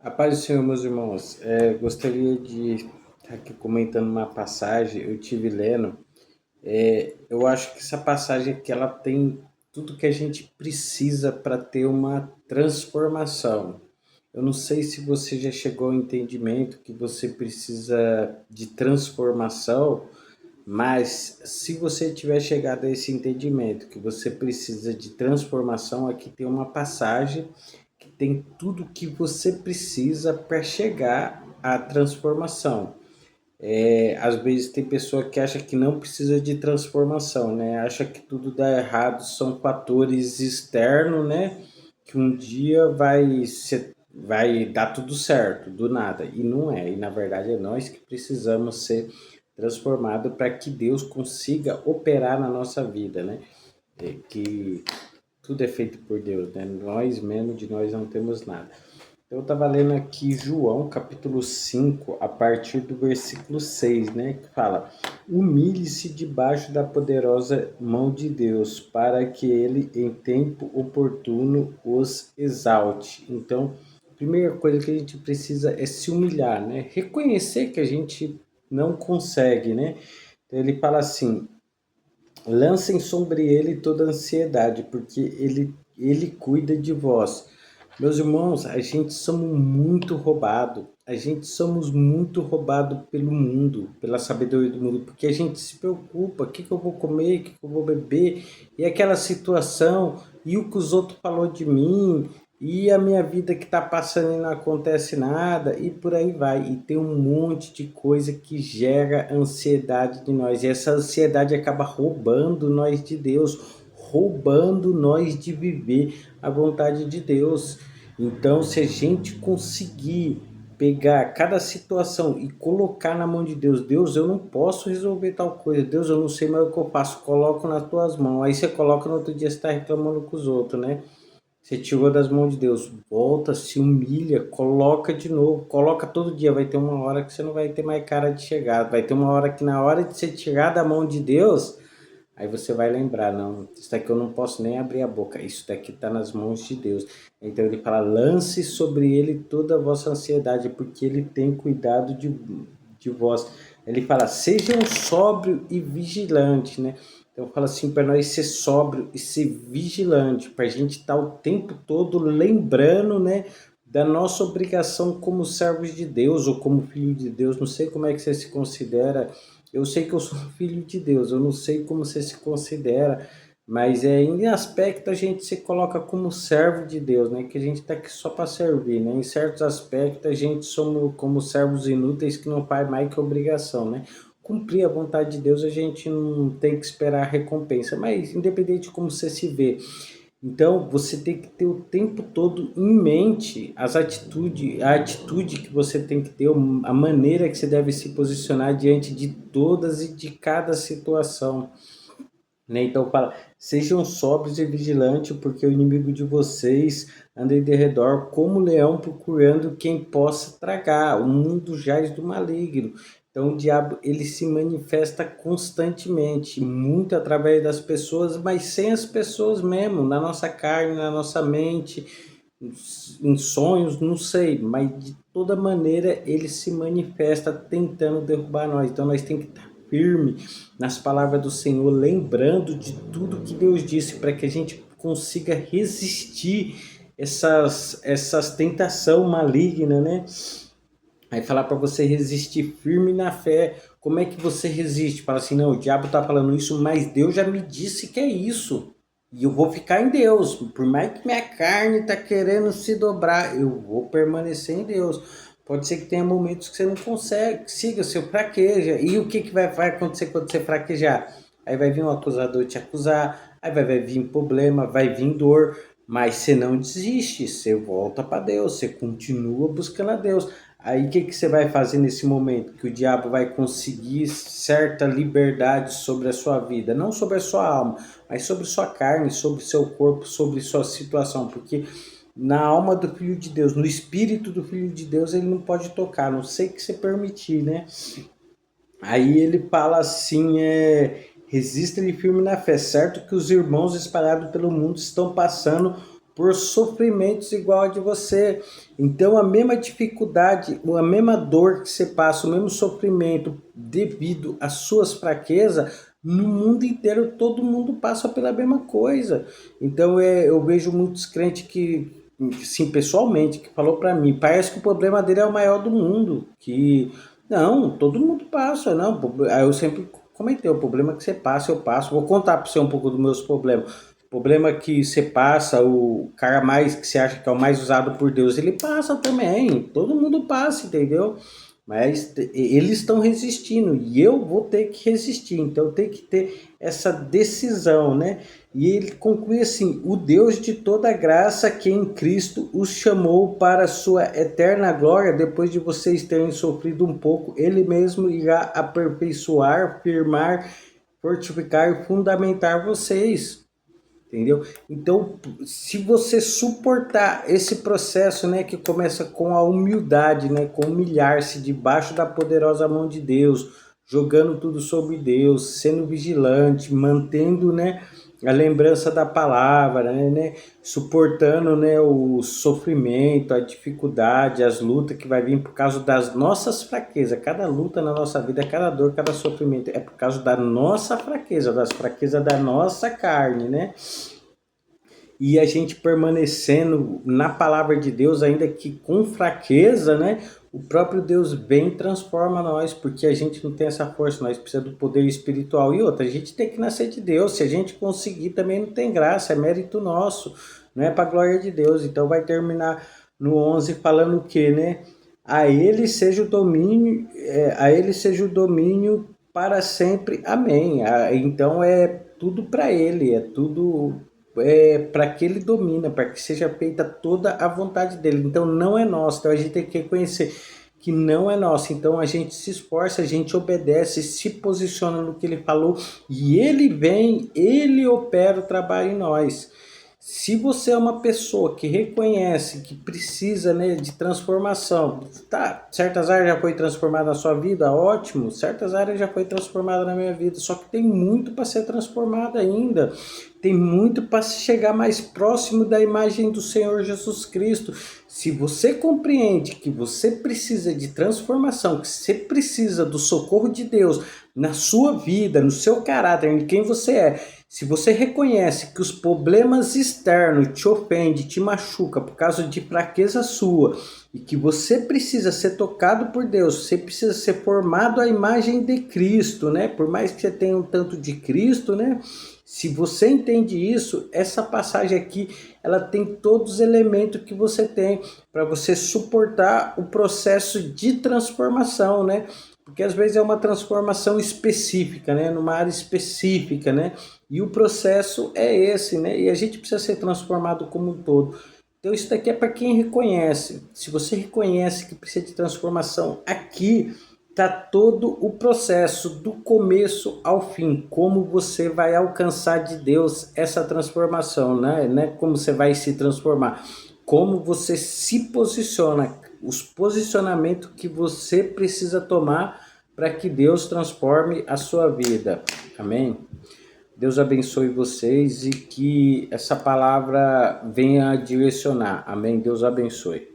A paz do Senhor, meus irmãos. Gostaria de estar aqui comentando uma passagem. Eu tive lendo. Eu acho que essa passagem aqui ela tem tudo que a gente precisa para ter uma transformação. Eu não sei se você já chegou ao entendimento que você precisa de transformação, mas se você tiver chegado a esse entendimento que você precisa de transformação, aqui tem uma passagem que tem tudo que você precisa para chegar à transformação. Às vezes tem pessoa que acha que não precisa de transformação, né? Acha que tudo dá errado, são fatores externos, né? Que um dia vai dar tudo certo, do nada. E não é. E na verdade é nós que precisamos ser transformados para que Deus consiga operar na nossa vida, né? Que tudo é feito por Deus, né? Nós mesmo de nós não temos nada. Eu estava lendo aqui João capítulo 5 a partir do versículo 6, né? Que fala: humilhe-se debaixo da poderosa mão de Deus, para que ele, em tempo oportuno, os exalte. Então, a primeira coisa que a gente precisa é se humilhar, né? Reconhecer que a gente não consegue, né? Então, ele fala assim: lancem sobre ele toda a ansiedade, porque ele cuida de vós. Meus irmãos, a gente somos muito roubado. A gente somos muito roubado pelo mundo, pela sabedoria do mundo, porque a gente se preocupa, o que que eu vou comer, o que que eu vou beber, e aquela situação, e o que os outros falou de mim, e a minha vida que está passando e não acontece nada, e por aí vai. E tem um monte de coisa que gera ansiedade de nós. E essa ansiedade acaba roubando nós de Deus, roubando nós de viver a vontade de Deus. Então, se a gente conseguir pegar cada situação e colocar na mão de Deus, Deus, eu não posso resolver tal coisa, Deus, eu não sei mais o que eu faço, coloco nas tuas mãos. Aí você coloca no outro dia, você está reclamando com os outros, né? Você tirou das mãos de Deus, volta, se humilha, coloca de novo, coloca todo dia. Vai ter uma hora que você não vai ter mais cara de chegar. Vai ter uma hora que na hora de você tirar da mão de Deus, aí você vai lembrar, não, isso daqui eu não posso nem abrir a boca, isso daqui está nas mãos de Deus. Então ele fala, lance sobre ele toda a vossa ansiedade, porque ele tem cuidado de vós. Ele fala, sejam sóbrio e vigilante, né? Então fala assim para nós ser sóbrio e ser vigilante, para a gente estar o tempo todo lembrando, né, da nossa obrigação como servos de Deus ou como filho de Deus. Não sei como é que você se considera. Eu sei que eu sou filho de Deus. Eu não sei como você se considera, mas em aspecto a gente se coloca como servo de Deus, né? Que a gente está aqui só para servir, né? Em certos aspectos a gente somos como servos inúteis que não faz mais que obrigação, né? Cumprir a vontade de Deus, a gente não tem que esperar a recompensa, mas independente de como você se vê. Então, você tem que ter o tempo todo em mente a atitude que você tem que ter, a maneira que você deve se posicionar diante de todas e de cada situação, né? Então fala, sejam sóbrios e vigilantes, porque o inimigo de vocês anda em derredor como leão procurando quem possa tragar. O mundo jaz do maligno. Então o diabo ele se manifesta constantemente, muito através das pessoas, mas sem as pessoas mesmo, na nossa carne, na nossa mente, em sonhos, não sei, mas de toda maneira ele se manifesta tentando derrubar nós. Então nós temos que estar firme nas palavras do Senhor, lembrando de tudo que Deus disse para que a gente consiga resistir essas tentação maligna, né? Aí falar para você resistir firme na fé. Como é que você resiste? Fala assim, não, o diabo tá falando isso, mas Deus já me disse que é isso. E eu vou ficar em Deus. Por mais que minha carne tá querendo se dobrar, eu vou permanecer em Deus. Pode ser que tenha momentos que você não consegue, siga, você fraqueja. E o que, que vai acontecer quando você fraquejar? Aí vai vir um acusador te acusar, aí vai vir problema, vai vir dor, mas você não desiste, você volta para Deus, você continua buscando a Deus. Aí o que, que você vai fazer nesse momento? Que o diabo vai conseguir certa liberdade sobre a sua vida, não sobre a sua alma, mas sobre sua carne, sobre seu corpo, sobre sua situação, porque na alma do Filho de Deus, no espírito do Filho de Deus, ele não pode tocar, a não sei que você permitir, né? Aí ele fala assim, resista-lhe firme na fé, certo que os irmãos espalhados pelo mundo estão passando por sofrimentos igual a de você. Então a mesma dificuldade, a mesma dor que você passa, o mesmo sofrimento devido às suas fraquezas, no mundo inteiro todo mundo passa pela mesma coisa. Então eu vejo muitos crentes que, sim, pessoalmente, que falou para mim, parece que o problema dele é o maior do mundo, que não, todo mundo passa, não. Aí eu sempre comentei, o problema que você passa, eu passo. Vou contar para você um pouco dos meus problemas. O problema que você passa, o cara mais que você acha que é o mais usado por Deus, ele passa também. Todo mundo passa, entendeu? Mas eles estão resistindo e eu vou ter que resistir. Então eu tenho que ter essa decisão, né? E ele conclui assim: o Deus de toda graça que em Cristo os chamou para a sua eterna glória, depois de vocês terem sofrido um pouco, ele mesmo irá aperfeiçoar, firmar, fortificar e fundamentar vocês. Entendeu? Então, se você suportar esse processo, né, que começa com a humildade, né, com humilhar-se debaixo da poderosa mão de Deus, jogando tudo sobre Deus, sendo vigilante, mantendo, né, a lembrança da palavra, né, suportando, né, o sofrimento, a dificuldade, as lutas que vai vir por causa das nossas fraquezas. Cada luta na nossa vida, cada dor, cada sofrimento é por causa da nossa fraqueza, das fraquezas da nossa carne, né? E a gente permanecendo na palavra de Deus, ainda que com fraqueza, né? O próprio Deus vem e transforma nós, porque a gente não tem essa força, nós precisamos do poder espiritual. E outra, a gente tem que nascer de Deus. Se a gente conseguir, também não tem graça, é mérito nosso, não é para glória de Deus. Então vai terminar no 11 falando o quê, né? A ele seja o domínio, a ele seja o domínio para sempre. Amém. Então é tudo para ele, é tudo para que ele domina, para que seja feita toda a vontade dele. Então não é nosso, então a gente tem que reconhecer que não é nosso. Então a gente se esforça, a gente obedece, se posiciona no que ele falou e ele vem, ele opera o trabalho em nós. Se você é uma pessoa que reconhece que precisa, né, de transformação, tá, certas áreas já foi transformada na sua vida, ótimo, certas áreas já foi transformada na minha vida, só que tem muito para ser transformado ainda, tem muito para chegar mais próximo da imagem do Senhor Jesus Cristo. Se você compreende que você precisa de transformação, que você precisa do socorro de Deus na sua vida, no seu caráter, em quem você é, se você reconhece que os problemas externos te ofendem, te machucam por causa de fraqueza sua e que você precisa ser tocado por Deus, você precisa ser formado à imagem de Cristo, né? Por mais que você tenha um tanto de Cristo, né? Se você entende isso, essa passagem aqui, ela tem todos os elementos que você tem para você suportar o processo de transformação, né? Porque às vezes é uma transformação específica, né? Numa área específica, né? E o processo é esse, né? E a gente precisa ser transformado como um todo. Então isso daqui é para quem reconhece. Se você reconhece que precisa de transformação, aqui tá todo o processo do começo ao fim, como você vai alcançar de Deus essa transformação, né? Não é como você vai se transformar, como você se posiciona, os posicionamentos que você precisa tomar para que Deus transforme a sua vida. Amém? Deus abençoe vocês e que essa palavra venha direcionar. Amém? Deus abençoe.